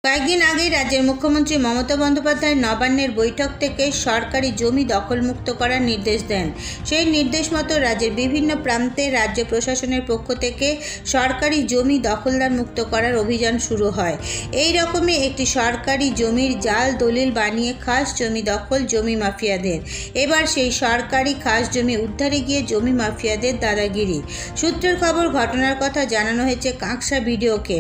কয়েকদিন আগেই রাজ্যের মুখ্যমন্ত্রী মমতা বন্দ্যোপাধ্যায় নবান্নের বৈঠক থেকে সরকারি জমি দখলমুক্ত করার নির্দেশ দেন। সেই নির্দেশ মতো রাজ্যের বিভিন্ন প্রান্তে রাজ্য প্রশাসনের পক্ষ থেকে সরকারি জমি দখলদার মুক্ত করার অভিযান শুরু হয়। এই রকমই একটি সরকারি জমির জাল দলিল বানিয়ে খাস জমি দখল জমি মাফিয়াদের। এবার সেই সরকারি খাস জমি উদ্ধারে গিয়ে জমি মাফিয়াদের দাদাগিরি। সূত্রের খবর, ঘটনার কথা জানানো হয়েছে কাঁকসা বিডিওকে।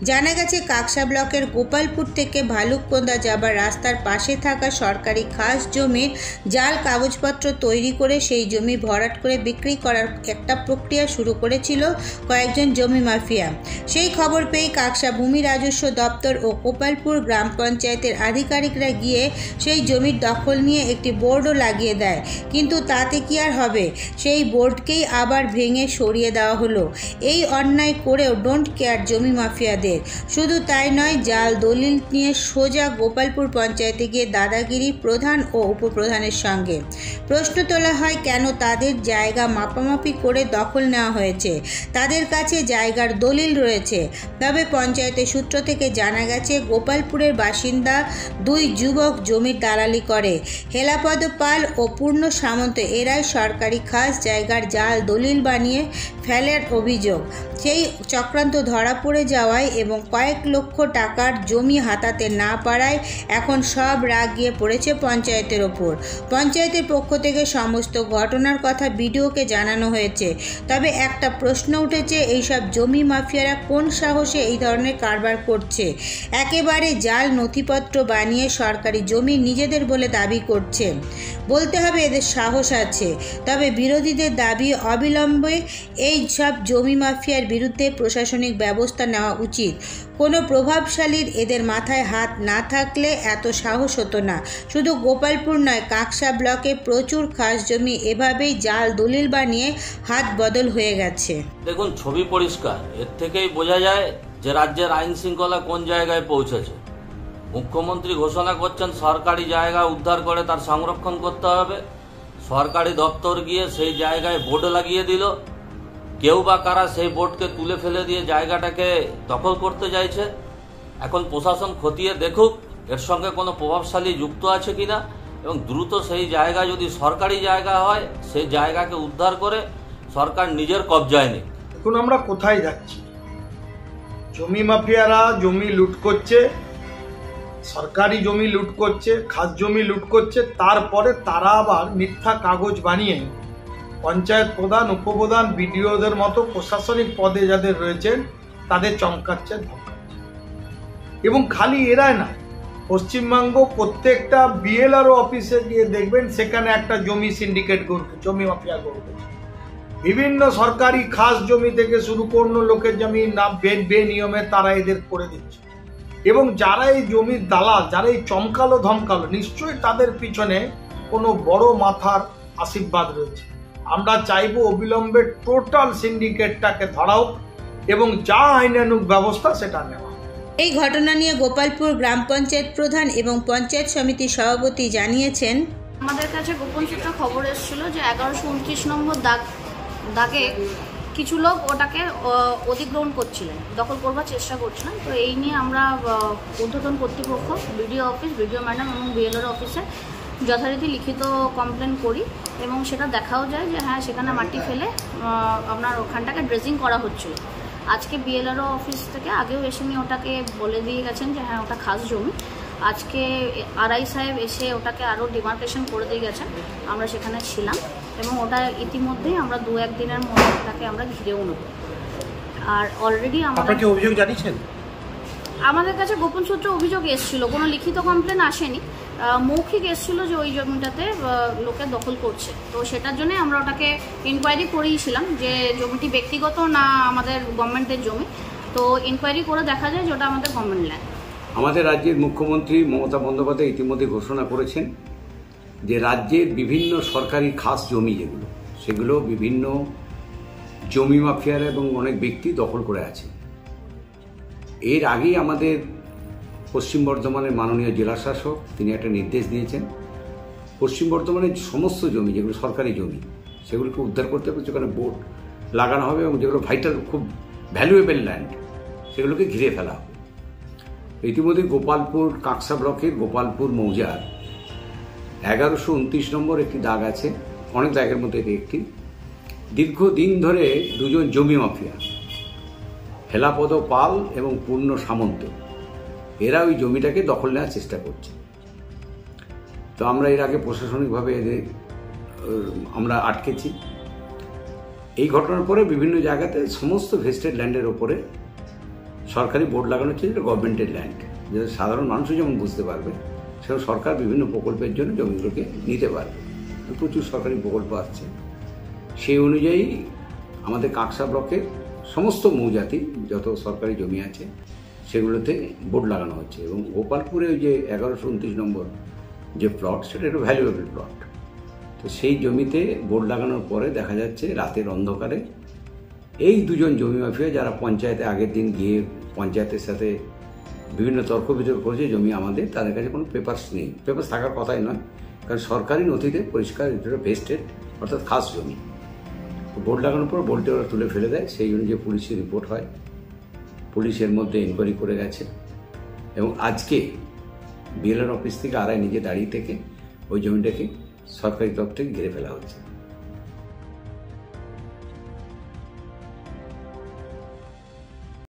জানা গেছে কাঁকসা ব্লকের গোপালপুর থেকে ভালুকপোন্দা যাবার রাস্তার পাশে থাকা সরকারি খাস জমির জাল কাগজপত্র তৈরি করে সেই জমি ভরাট করে বিক্রি করার একটা প্রক্রিয়া শুরু করেছিল কয়েকজন জমি মাফিয়া। সেই খবর পেয়ে কাঁকসা ভূমি রাজস্ব দপ্তর ও গোপালপুর গ্রাম পঞ্চায়েতের আধিকারিকরা গিয়ে সেই জমির দখল নিয়ে একটি বোর্ডও লাগিয়ে দেয়। কিন্তু তাতে কি আর হবে, সেই বোর্ডকেই আবার ভেঙে সরিয়ে দেওয়া হলো। এই অন্যায় করেও ডোন্ট কেয়ার জমি মাফিয়াদের। শুধু তাই নয়, জাল দলিল নিয়ে সোজা গোপালপুর পঞ্চায়েতে গিয়ে দাদাগিরি প্রধান ও উপপ্রধানের সঙ্গে। প্রশ্ন তোলা হয়, কেন তাদের জায়গা মাপামাপি করে দখল নেওয়া হয়েছে? তাদের কাছে জায়গার দলিল রয়েছে। তবে পঞ্চায়েতের সূত্র থেকে জানা গেছে, গোপালপুরের বাসিন্দা দুই যুবক জমির দালালি করে। হেলাপদ পাল ও পূর্ণ সামন্ত এরাই সরকারি খাস জায়গার জাল দলিল বানিয়ে ফেলার অভিযোগ। সেই চক্রান্ত ধরা পড়ে যাওয়ায় এবং কয়েক লক্ষ টাকার জমি হাতাতে না পারায় এখন সব রাগ গিয়ে পড়েছে পঞ্চায়েতের ওপর। পঞ্চায়েতের পক্ষ থেকে সমস্ত ঘটনার কথা বিডিওকে জানানো হয়েছে। তবে একটা প্রশ্ন উঠেছে, এইসব জমি মাফিয়ারা কোন সাহসে এই ধরনের কারবার করছে? একেবারে জাল নথিপত্র বানিয়ে সরকারি জমি নিজেদের বলে দাবি করছে। বলতে হবে এদের সাহস আছে। তবে বিরোধীদের দাবি, অবিলম্বে এই সব জমি মাফিয়ার বিরুদ্ধে প্রশাসনিক ব্যবস্থা নেওয়া উচিত। কোনো প্রভাবশালীর এদের মাথায় হাত না থাকলে এত সাহস হতো না। শুধু গোপালপুর নয়, কাঁকসা ব্লকে প্রচুর খাস জমি এভাবেই জাল দলিল বানিয়ে হাত বদল হয়ে গেছে। দেখুন, ছবি পরিষ্কার। এর থেকেই বোঝা যায় যে রাজ্যের আইন শৃঙ্খলা কোন জায়গায় পৌঁছেছে। মুখ্যমন্ত্রী ঘোষণা করছেন সরকারি জায়গা উদ্ধার করে তার সংরক্ষণ করতে হবে। সরকারি দপ্তর গিয়ে সেই জায়গায় বোর্ড লাগিয়ে দিল। কেউ বা কারা সেই বোর্ডকে তুলে ফেলে দিয়ে জায়গাটাকে দখল করতে চাইছে। এখন প্রশাসন খতিয়ে দেখুক এর সঙ্গে কোনো প্রভাবশালী যুক্ত আছে কিনা, এবং দ্রুত সেই জায়গা যদি সরকারি জায়গা হয় সেই জায়গাকে উদ্ধার করে সরকার নিজের কবজায় নেই। এখন আমরা কোথায় যাচ্ছি? জমি মাফিয়ারা জমি লুট করছে, সরকারি জমি লুট করছে, খাস জমি লুট করছে। তারপরে তারা আবার মিথ্যা কাগজ বানিয়ে পঞ্চায়েত প্রধান, উপপ্রধান, বিডিওদের মতো প্রশাসনিক পদে যাদের রয়েছেন তাদের চমকাচ্ছে, ধমকাচ্ছে। এবং খালি এরাই না, পশ্চিমবঙ্গ প্রত্যেকটা বিএলআরও অফিসে গিয়ে দেখবেন সেখানে একটা জমি সিন্ডিকেট গড়ছে, জমি মাফিয়া গড়ছে। বিভিন্ন সরকারি খাস জমি থেকে শুরু করুন লোকের জমি না বেনিয়মে তারা এদের করে দিচ্ছে। এবং যারা এই জমির দালাল, যারা এই চমকালো ধমকালো, নিশ্চয়ই তাদের পিছনে কোনো বড় মাথার আশীর্বাদ রয়েছে। আমরা চাইবো অবিলম্বে টোটাল সিন্ডিকেটটাকে ধরা হোক এবং যা আইনানুগ ব্যবস্থা সেটা নেওয়া। এই ঘটনা নিয়ে গোপালপুর গ্রাম পঞ্চায়েত প্রধান এবং পঞ্চায়েত সমিতির সভাপতি জানিয়েছেন, আমাদের কাছে গোপন সূত্রে খবর এসেছিল যে 1129 নম্বর দাগে কিছু লোক ওটাকে অধিগ্রহণ করছিলেন, দখল করবার চেষ্টা করছিলেন। তো এই নিয়ে আমরা ঊর্ধ্বতন কর্তৃপক্ষ, বিডিও অফিস, বিডিও ম্যাডাম এবং বিএলআর অফিসে যথারীতি লিখিত কমপ্লেন করি এবং সেটা দেখাও যায় যে হ্যাঁ, সেখানে মাটি ফেলে আপনার ওখানটাকে ড্রেজিং করা হচ্ছিল। আজকে বিএলআরও অফিস থেকে আগেও এসে নিয়ে ওটাকে বলে দিয়ে গেছেন যে হ্যাঁ, ওটা খাস জমি। আজকে আরআই সাহেব এসে ওটাকে আরও ডিমার্কেশন করে দিয়ে গেছেন। আমরা সেখানে ছিলাম এবং ওটা ইতিমধ্যেই আমরা 2-1 দিনের মধ্যে ওটাকে আমরা ঘিরেও নেব। আর অলরেডি আপনাকে অভিযোগ জানিয়েছেন? আমাদের কাছে গোপন সূত্রে অভিযোগ এসেছিল, কোনো লিখিত কমপ্লেন আসেনি। মৌখিক এসেছিল যে ওই জমিটাতে লোকে দখল করছে। তো সেটার জন্য আমরা ওটাকে ইনকোয়ারি করিয়েছিলাম যে জমিটি ব্যক্তিগত না আমাদের গভর্নমেন্টের জমি। তো ইনকোয়ারি করে দেখা যায় যে ওটা আমাদের গভর্নমেন্ট ল্যান্ড। আমাদের রাজ্যের মুখ্যমন্ত্রী মমতা বন্দ্যোপাধ্যায় ইতিমধ্যে ঘোষণা করেছেন যে রাজ্যের বিভিন্ন সরকারি খাস জমি যেগুলো, সেগুলো বিভিন্ন জমি মাফিয়ারা এবং অনেক ব্যক্তি দখল করে আছে। এর আগেই আমাদের পশ্চিম বর্ধমানের মাননীয় জেলাশাসক তিনি একটা নির্দেশ দিয়েছেন, পশ্চিম বর্ধমানের সমস্ত জমি যেগুলো সরকারি জমি সেগুলোকে উদ্ধার করতে হবে, সেখানে বোর্ড লাগানো হবে এবং যেগুলো ভাইটাল খুব ভ্যালুয়েবল ল্যান্ড সেগুলোকে ঘিরে ফেলা হবে। ইতিমধ্যে গোপালপুর কাকসা ব্লকের গোপালপুর মৌজার 1129 নম্বর একটি দাগ আছে, অনেক দাগের মধ্যে এটি একটি। দীর্ঘদিন ধরে দুজন জমি মাফিয়া, হেলাপদ পাল এবং পূর্ণ সামন্ত, এরা ওই জমিটাকে দখল নেওয়ার চেষ্টা করছে। তো আমরা এর আগে প্রশাসনিকভাবে এদের আমরা আটকেছি। এই ঘটনার পরে বিভিন্ন জায়গাতে সমস্ত ভেস্টেড ল্যান্ডের ওপরে সরকারি বোর্ড লাগানো হচ্ছে, যেটা গভর্নমেন্টের ল্যান্ড, যেটা সাধারণ মানুষও যেমন বুঝতে পারবে, সেটা সরকার বিভিন্ন প্রকল্পের জন্য জমিগুলোকে নিতে পারবে। প্রচুর সরকারি প্রকল্প আসছে। সেই অনুযায়ী আমাদের কাকসা ব্লকের সমস্ত মৌজাতি যত সরকারি জমি আছে সেগুলোতে বোর্ড লাগানো হচ্ছে। এবং গোপালপুরে ওই যে 1129 নম্বর যে প্লট, সেটা একটা ভ্যালুয়েবল প্লট। তো সেই জমিতে বোর্ড লাগানোর পরে দেখা যাচ্ছে রাতের অন্ধকারে এই দুজন জমি মাফিয়া, যারা পঞ্চায়েতে আগের দিন গিয়ে পঞ্চায়েতের সাথে বিভিন্ন তর্ক বিতর্ক করেছে জমি আমাদের, তাদের কাছে কোনো পেপারস নেই। পেপারস থাকার কথাই নয়, কারণ সরকারি নথিতে পরিষ্কার এটা ভেস্টেড, অর্থাৎ খাস জমি। বোর্ড লাগানোর পর বোর্ডটি ওরা তুলে ফেলে দেয়। সেই অনুযায়ী পুলিশের রিপোর্ট হয়, পুলিশের মধ্যে ইনকোয়ারি করে গেছে। এবং আজকে বিএলআর অফিস থেকে আড়াই নিজে দাঁড়িয়ে থেকে ওই জমিটাকে সরকারি তরফ থেকে ঘিরে ফেলা হচ্ছে।